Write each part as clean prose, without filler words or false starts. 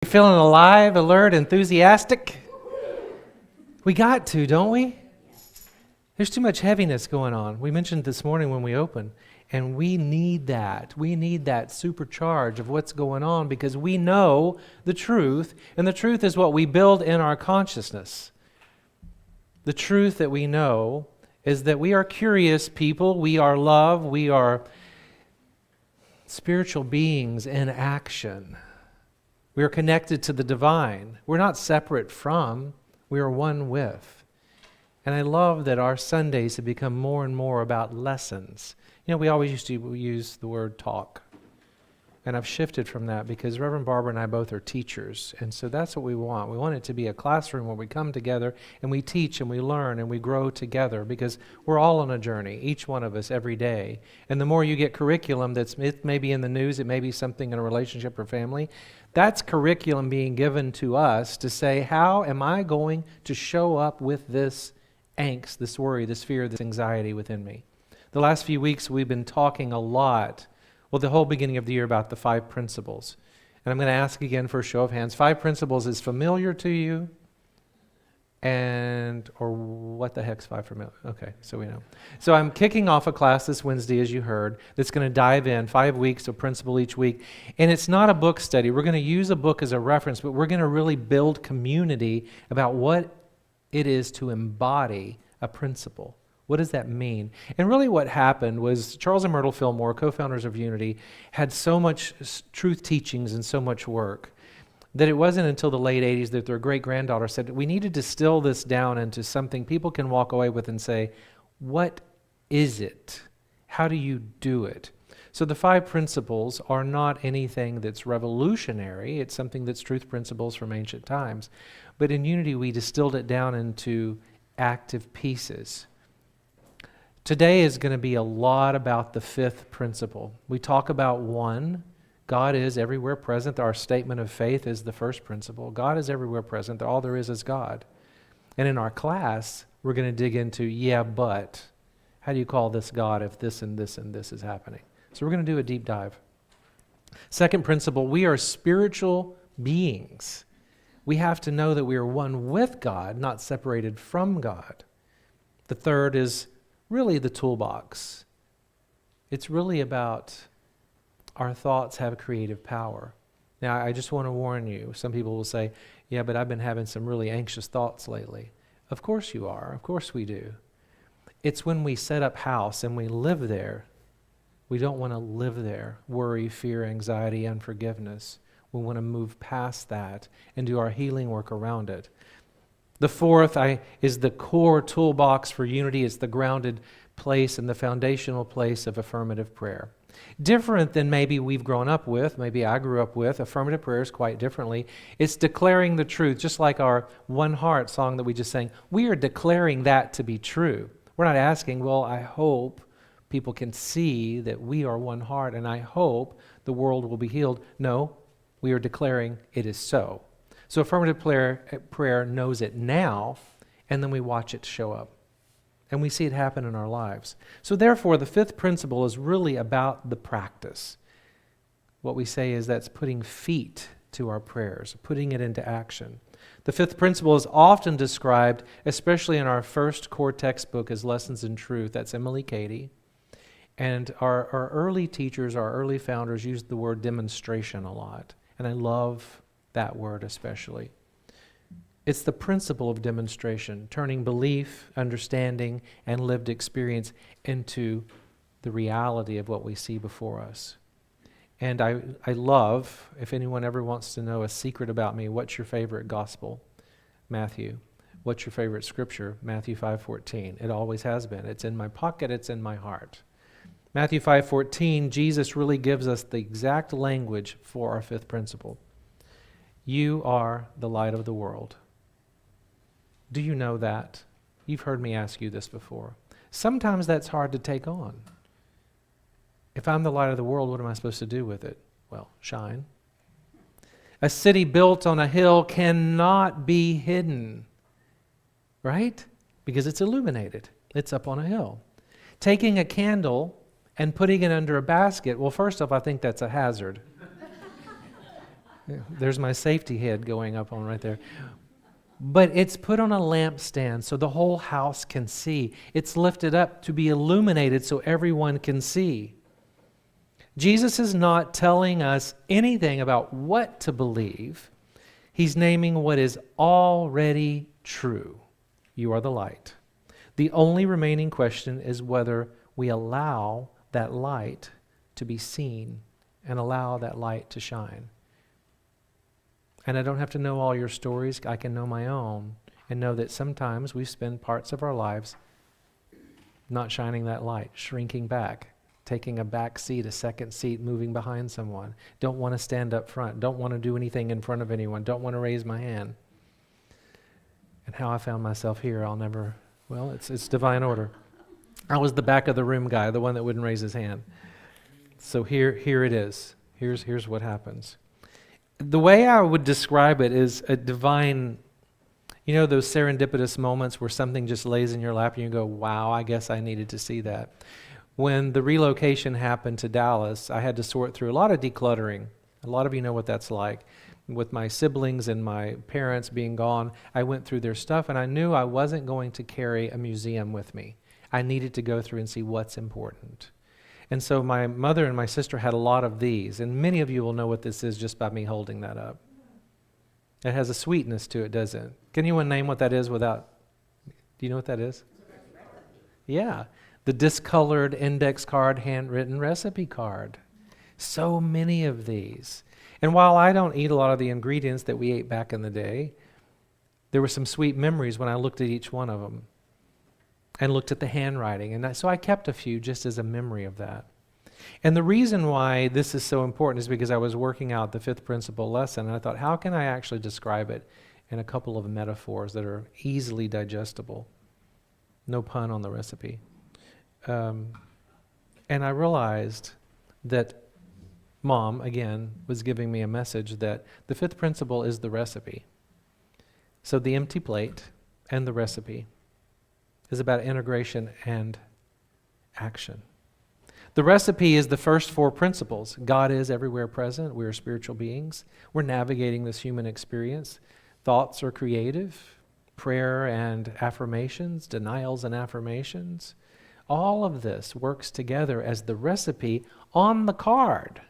Feeling alive, alert, enthusiastic? We got to, don't we? There's too much heaviness going on. We mentioned this morning when we opened, and we need that. We need that supercharge of what's going on because we know the truth, and the truth is what we build in our consciousness. The truth that we know is that we are curious people, we are love, we are spiritual beings in action. We are connected to the divine. We're not separate from, we are one with. And I love that our Sundays have become more and more about lessons. You know, we always used to use the word talk. And I've shifted from that because Reverend Barbara and I both are teachers. And so that's what we want. We want it to be a classroom where we come together and we teach and we learn and we grow together because we're all on a journey, each one of us every day. And the more you get curriculum it may be in the news, it may be something in a relationship or family, that's curriculum being given to us to say, how am I going to show up with this angst, this worry, this fear, this anxiety within me? The last few weeks we've been talking a lot, the whole beginning of the year, about the 5 principles. And I'm going to ask again for a show of hands. 5 principles is familiar to you? Or what the heck's 5 familiar? Okay, so we know. So I'm kicking off a class this Wednesday, as you heard, that's going to dive in 5 weeks of principle each week. And it's not a book study. We're going to use a book as a reference, but we're going to really build community about what it is to embody a principle. What does that mean? And really what happened was Charles and Myrtle Fillmore, co-founders of Unity, had so much truth teachings and so much work that it wasn't until the late 80s that their great-granddaughter said, we need to distill this down into something people can walk away with and say, what is it? How do you do it? So the 5 principles are not anything that's revolutionary. It's something that's truth principles from ancient times. But in Unity, we distilled it down into active pieces. Today is going to be a lot about the 5th principle. We talk about 1. God is everywhere present. Our statement of faith is the first principle. God is everywhere present. All there is God. And in our class, we're going to dig into, but how do you call this God if this and this and this is happening? So we're going to do a deep dive. Second principle, we are spiritual beings. We have to know that we are one with God, not separated from God. The third is really the toolbox. It's really about our thoughts have creative power. Now, I just want to warn you. Some people will say, yeah, but I've been having some really anxious thoughts lately. Of course you are. Of course we do. It's when we set up house and we live there. We don't want to live there. Worry, fear, anxiety, unforgiveness. We want to move past that and do our healing work around it. The fourth is the core toolbox for Unity. It's the grounded place and the foundational place of affirmative prayer. Different than maybe we've grown up with, maybe I grew up with, affirmative prayers quite differently. It's declaring the truth, just like our One Heart song that we just sang. We are declaring that to be true. We're not asking, I hope people can see that we are one heart and I hope the world will be healed. No, we are declaring it is so. So affirmative prayer knows it now, and then we watch it show up. And we see it happen in our lives. So therefore, the 5th principle is really about the practice. What we say is that's putting feet to our prayers, putting it into action. The 5th principle is often described, especially in our first core textbook, as Lessons in Truth. That's Emily Cady. And our early teachers, our early founders used the word demonstration a lot. And I love that word especially. It's the principle of demonstration, turning belief, understanding, and lived experience into the reality of what we see before us. And I love, if anyone ever wants to know a secret about me, what's your favorite gospel? Matthew. What's your favorite scripture? Matthew 5:14. It always has been. It's in my pocket, it's in my heart. Matthew 5:14, Jesus really gives us the exact language for our 5th principle. You are the light of the world. Do you know that? You've heard me ask you this before. Sometimes that's hard to take on. If I'm the light of the world, what am I supposed to do with it? Well, shine. A city built on a hill cannot be hidden, right? Because it's illuminated. It's up on a hill. Taking a candle and putting it under a basket, well, first off, I think that's a hazard. There's my safety head going up on right there. But it's put on a lampstand so the whole house can see. It's lifted up to be illuminated so everyone can see. Jesus is not telling us anything about what to believe. He's naming what is already true. You are the light. The only remaining question is whether we allow that light to be seen and allow that light to shine. And I don't have to know all your stories. I can know my own and know that sometimes we spend parts of our lives not shining that light, shrinking back, taking a back seat, a second seat, moving behind someone. Don't want to stand up front. Don't want to do anything in front of anyone. Don't want to raise my hand. And how I found myself here, I'll never, well, it's divine order. I was the back of the room guy, the one that wouldn't raise his hand. So here it is. Here's what happens. The way I would describe it is a divine, you know, those serendipitous moments where something just lays in your lap and you go, wow, I guess I needed to see that. When the relocation happened to Dallas, I had to sort through a lot of decluttering. A lot of you know what that's like. With my siblings and my parents being gone, I went through their stuff and I knew I wasn't going to carry a museum with me. I needed to go through and see what's important. And so my mother and my sister had a lot of these, and many of you will know what this is just by me holding that up. It has a sweetness to it, doesn't it? Can anyone name what that is without, do you know what that is? Yeah, the discolored index card, handwritten recipe card. So many of these. And while I don't eat a lot of the ingredients that we ate back in the day, there were some sweet memories when I looked at each one of them and looked at the handwriting. And so I kept a few just as a memory of that. And the reason why this is so important is because I was working out the fifth principle lesson, and I thought, how can I actually describe it in a couple of metaphors that are easily digestible? No pun on the recipe. And I realized that Mom, again, was giving me a message that the fifth principle is the recipe. So the empty plate and the recipe is about integration and action. The recipe is the first four principles. God is everywhere present. We are spiritual beings. We're navigating this human experience. Thoughts are creative. Prayer and affirmations, denials and affirmations. All of this works together as the recipe on the card.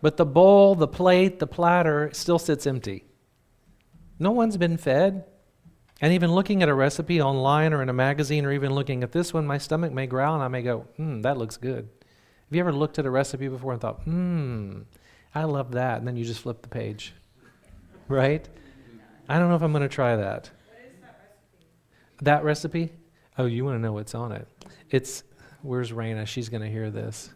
But the bowl, the plate, the platter still sits empty. No one's been fed. And even looking at a recipe online or in a magazine or even looking at this one, my stomach may growl and I may go, that looks good. Have you ever looked at a recipe before and thought, I love that, and then you just flip the page, right? I don't know if I'm going to try that. What is that recipe? That recipe? Oh, you want to know what's on it. Where's Raina? She's going to hear this.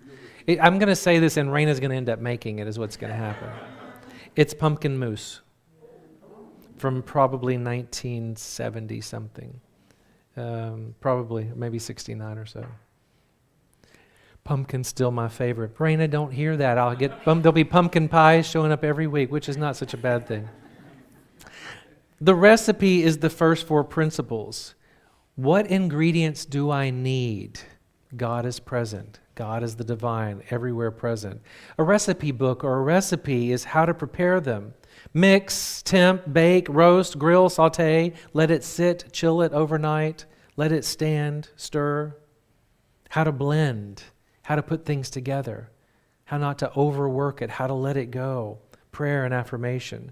I'm going to say this and Raina's going to end up making it is what's going to happen. It's pumpkin mousse. From probably 1970 something, probably maybe 69 or so. Pumpkin's still my favorite. Raina, don't hear that. There'll be pumpkin pies showing up every week, which is not such a bad thing. The recipe is the first four principles. What ingredients do I need? God is present. God is the divine, everywhere present. A recipe book or a recipe is how to prepare them. Mix, temp, bake, roast, grill, saute, let it sit, chill it overnight, let it stand, stir. How to blend, how to put things together, how not to overwork it, how to let it go. Prayer and affirmation.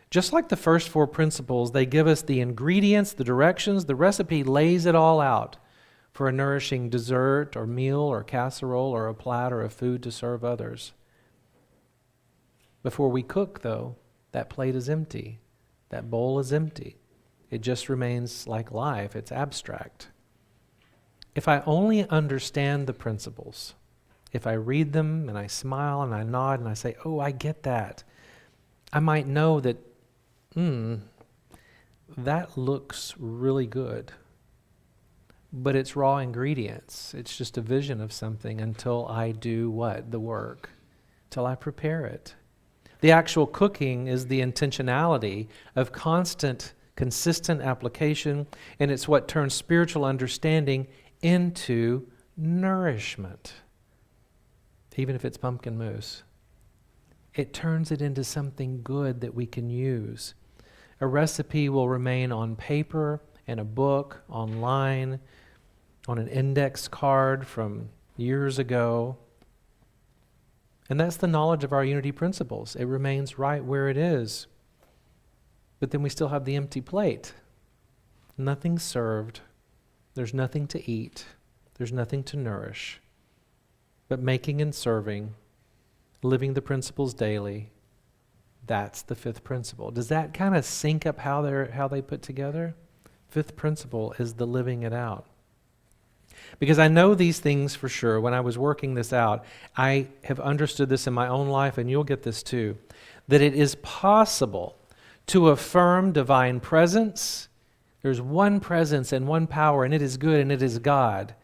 Just like the first four principles, they give us the ingredients, the directions, the recipe lays it all out for a nourishing dessert or meal or casserole or a platter of food to serve others. Before we cook, though, that plate is empty. That bowl is empty. It just remains like life. It's abstract. If I only understand the principles, if I read them and I smile and I nod and I say, oh, I get that, I might know that, that looks really good. But it's raw ingredients. It's just a vision of something until I do what? The work. Till I prepare it. The actual cooking is the intentionality of constant, consistent application, and it's what turns spiritual understanding into nourishment, even if it's pumpkin mousse. it turns it into something good that we can use. A recipe will remain on paper, in a book, online, on an index card from years ago. And that's the knowledge of our unity principles. It remains right where it is. But then we still have the empty plate. Nothing served. There's nothing to eat. There's nothing to nourish. But making and serving, living the principles daily, that's the fifth principle. Does that kind of sync up how they put together? Fifth principle is the living it out. Because I know these things for sure. When I was working this out, I have understood this in my own life, and you'll get this too, that it is possible to affirm divine presence. There's one presence and one power, and it is good, and it is God,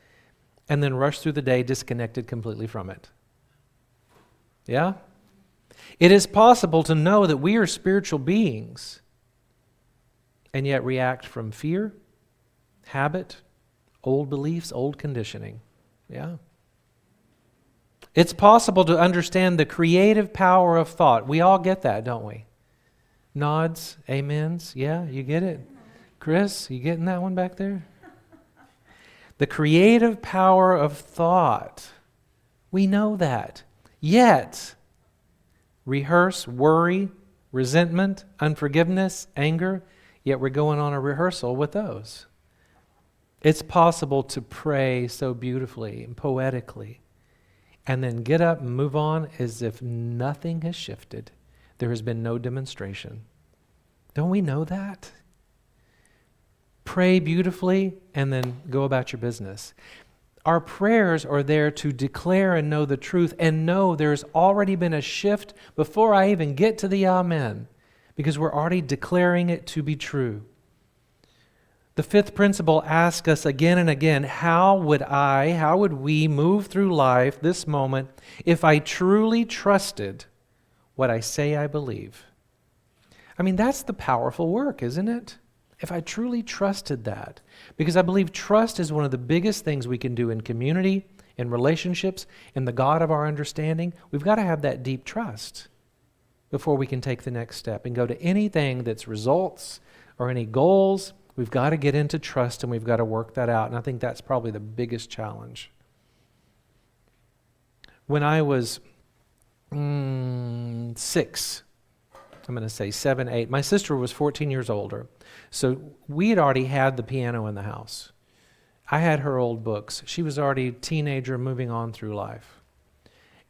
and then rush through the day disconnected completely from it. Yeah? It is possible to know that we are spiritual beings and yet react from fear, habit, old beliefs, old conditioning. Yeah. It's possible to understand the creative power of thought. We all get that, don't we? Nods, amens. Yeah, you get it. Chris, you getting that one back there? The creative power of thought. We know that. Yet, rehearse worry, resentment, unforgiveness, anger, yet we're going on a rehearsal with those. It's possible to pray so beautifully and poetically and then get up and move on as if nothing has shifted. There has been no demonstration. Don't we know that? Pray beautifully and then go about your business. Our prayers are there to declare and know the truth and know there's already been a shift before I even get to the amen, because we're already declaring it to be true. The fifth principle asks us again and again, how would we move through life, this moment, if I truly trusted what I say I believe? I mean, that's the powerful work, isn't it? If I truly trusted that. Because I believe trust is one of the biggest things we can do in community, in relationships, in the God of our understanding. We've got to have that deep trust before we can take the next step and go to anything that's results or any goals. We've got to get into trust, and we've got to work that out. And I think that's probably the biggest challenge. When I was 6, I'm going to say 7, 8, my sister was 14 years older. So we had already had the piano in the house. I had her old books. She was already a teenager moving on through life.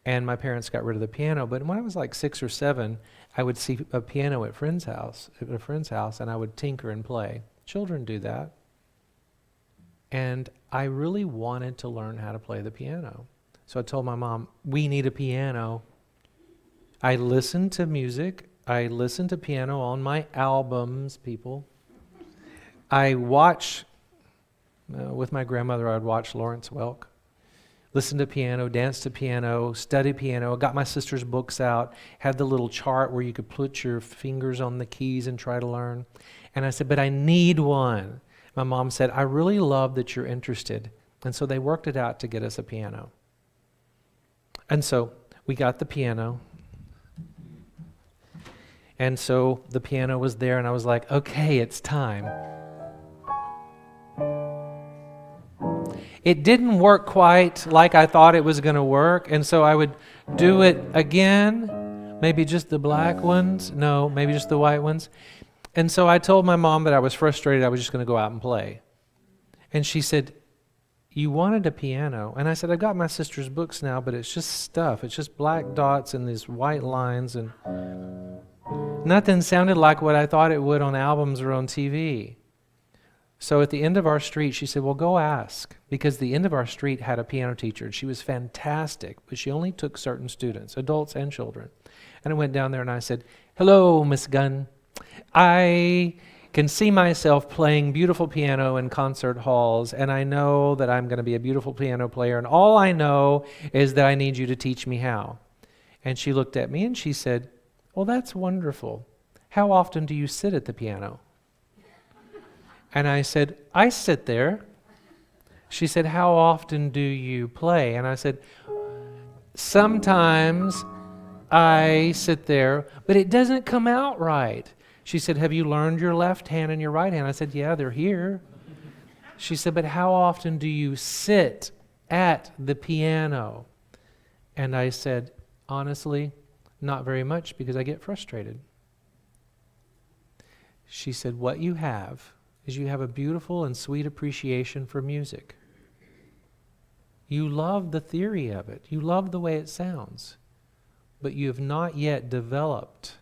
And my parents got rid of the piano. But when I was like 6 or 7, I would see a piano at a friend's house, and I would tinker and play. Children do that. And I really wanted to learn how to play the piano. So I told my mom, we need a piano. I listened to music. I listened to piano on my albums, people. I watch, with my grandmother, I'd watch Lawrence Welk. Listen to piano, dance to piano, study piano. Got my sister's books out, had the little chart where you could put your fingers on the keys and try to learn. And I said, but I need one. My mom said, I really love that you're interested. And so they worked it out to get us a piano. And so we got the piano. And so the piano was there, and I was like, okay, it's time. It didn't work quite like I thought it was going to work, and so I would do it again, maybe just the black ones, no, maybe just the white ones. And so I told my mom that I was frustrated, I was just going to go out and play. And she said, you wanted a piano. And I said, I've got my sister's books now, but it's just stuff. It's just black dots and these white lines, and nothing sounded like what I thought it would on albums or on TV. So at the end of our street, she said, well, go ask. Because the end of our street had a piano teacher. She was fantastic, but she only took certain students, adults and children. And I went down there and I said, hello, Miss Gunn. I can see myself playing beautiful piano in concert halls, and I know that I'm going to be a beautiful piano player, and all I know is that I need you to teach me how. And she looked at me and she said, well, that's wonderful. How often do you sit at the piano? And I said, I sit there. She said, how often do you play? And I said, sometimes I sit there, but it doesn't come out right. She said, have you learned your left hand and your right hand? I said, yeah, they're here. She said, but how often do you sit at the piano? And I said, honestly, not very much because I get frustrated. She said, what you have is you have a beautiful and sweet appreciation for music. You love the theory of it. You love the way it sounds. But you have not yet developed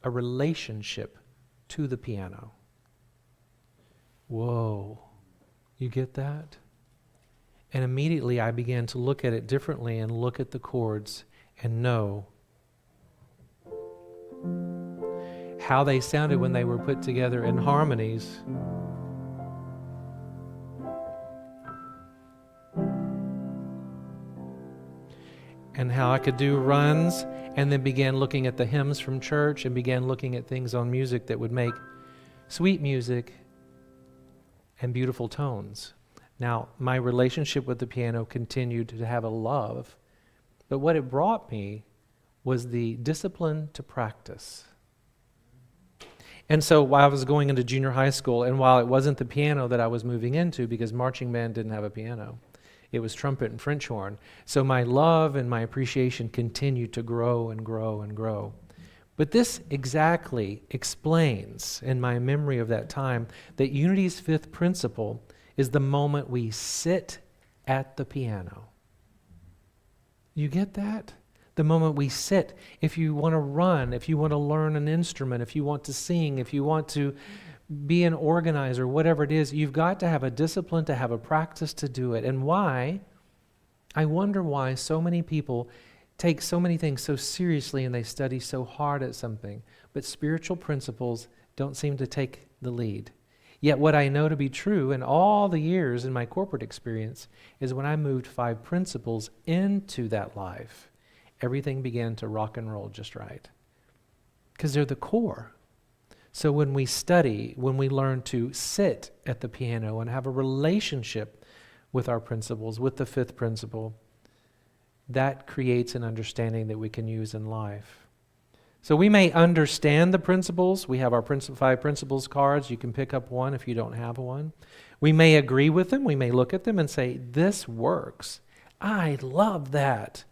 a relationship to the piano. Whoa. You get that? And immediately I began to look at it differently and look at the chords and know how they sounded when they were put together in harmonies. And how I could do runs and then began looking at the hymns from church and began looking at things on music that would make sweet music and beautiful tones. Now, my relationship with the piano continued to have a love, but what it brought me was the discipline to practice. And so while I was going into junior high school, and while it wasn't the piano that I was moving into because marching band didn't have a piano, it was trumpet and French horn. So my love and my appreciation continued to grow and grow and grow. But this exactly explains, in my memory of that time, that Unity's fifth principle is the moment we sit at the piano. You get that? The moment we sit. If you want to run, if you want to learn an instrument, if you want to sing, if you want to be an organizer, whatever it is, you've got to have a discipline, to have a practice to do it. And why? I wonder why so many people take so many things so seriously and they study so hard at something, but spiritual principles don't seem to take the lead. Yet what I know to be true in all the years in my corporate experience is when I moved 5 principles into that life, everything began to rock and roll just right. Because they're the core. So when we study, when we learn to sit at the piano and have a relationship with our principles, with the 5th principle, that creates an understanding that we can use in life. So we may understand the principles. We have our 5 principles cards. You can pick up one if you don't have one. We may agree with them. We may look at them and say, this works. I love that.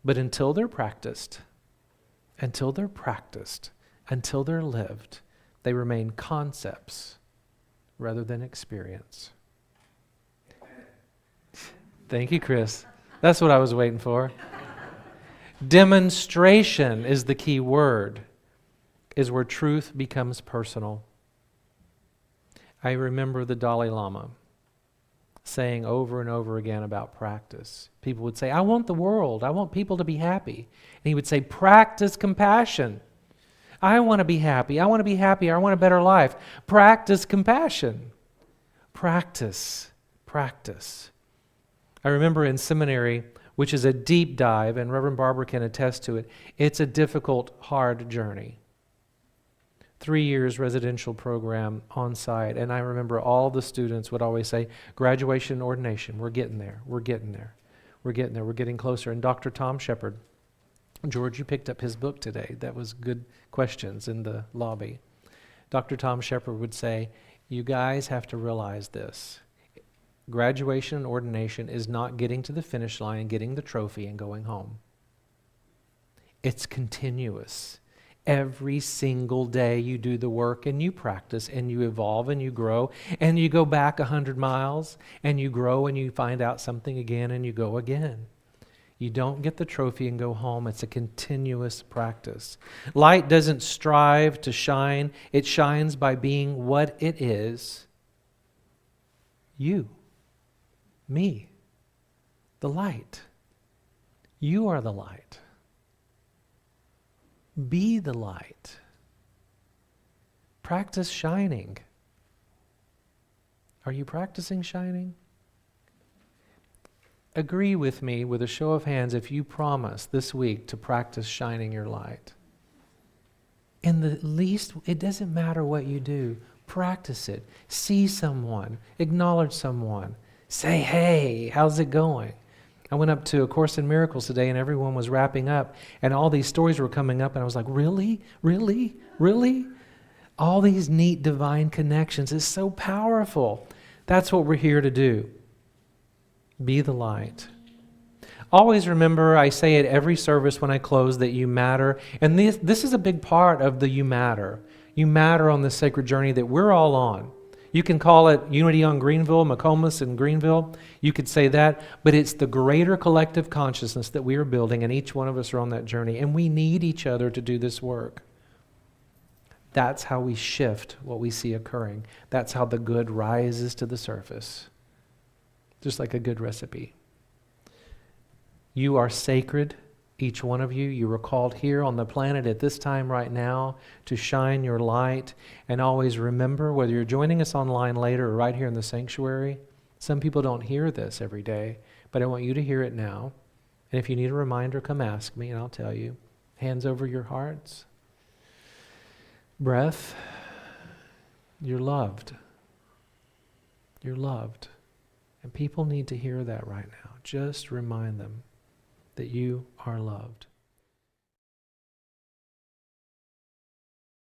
But until they're practiced, until they're lived, they remain concepts rather than experience. Thank you, Chris. That's what I was waiting for. Demonstration is the key word, is where truth becomes personal. I remember the Dalai Lama saying over and over again about practice. People would say, I want the world. I want people to be happy. And he would say, practice compassion. I want to be happy. I want to be happier. I want a better life. Practice compassion. Practice. I remember in seminary, which is a deep dive, and Reverend Barbara can attest to it, it's a difficult, hard journey. 3 years residential program on site, and I remember all the students would always say, graduation and ordination, we're getting there. We're getting closer. And Dr. Tom Shepard, George, you picked up his book today. That was good questions in the lobby. Dr. Tom Shepard would say, you guys have to realize this. Graduation and ordination is not getting to the finish line and getting the trophy and going home. It's continuous. Every single day you do the work and you practice and you evolve and you grow and you go back 100 miles and you grow and you find out something again and you go again. You don't get the trophy and go home. It's a continuous practice. Light doesn't strive to shine. It shines by being what it is. You. Me. The light. You are the light. Be the light. Practice shining. Are you practicing shining? Agree with me with a show of hands if you promise this week to practice shining your light. In the least, it doesn't matter what you do. Practice it. See someone. Acknowledge someone. Say, hey, how's it going? I went up to A Course in Miracles today, and everyone was wrapping up, and all these stories were coming up, and I was like, really? Really? Really? All these neat divine connections is so powerful. That's what we're here to do. Be the light. Always remember, I say at every service when I close, that you matter. And this is a big part of the you matter. You matter on the sacred journey that we're all on. You can call it Unity on Greenville, McComas and Greenville. You could say that. But it's the greater collective consciousness that we are building, and each one of us are on that journey. And we need each other to do this work. That's how we shift what we see occurring. That's how the good rises to the surface. Just like a good recipe. You are sacred, each one of you. You were called here on the planet at this time right now to shine your light. And always remember, whether you're joining us online later or right here in the sanctuary, some people don't hear this every day, but I want you to hear it now. And if you need a reminder, come ask me and I'll tell you. Hands over your hearts. Breath. You're loved. You're loved. And people need to hear that right now. Just remind them that you are loved.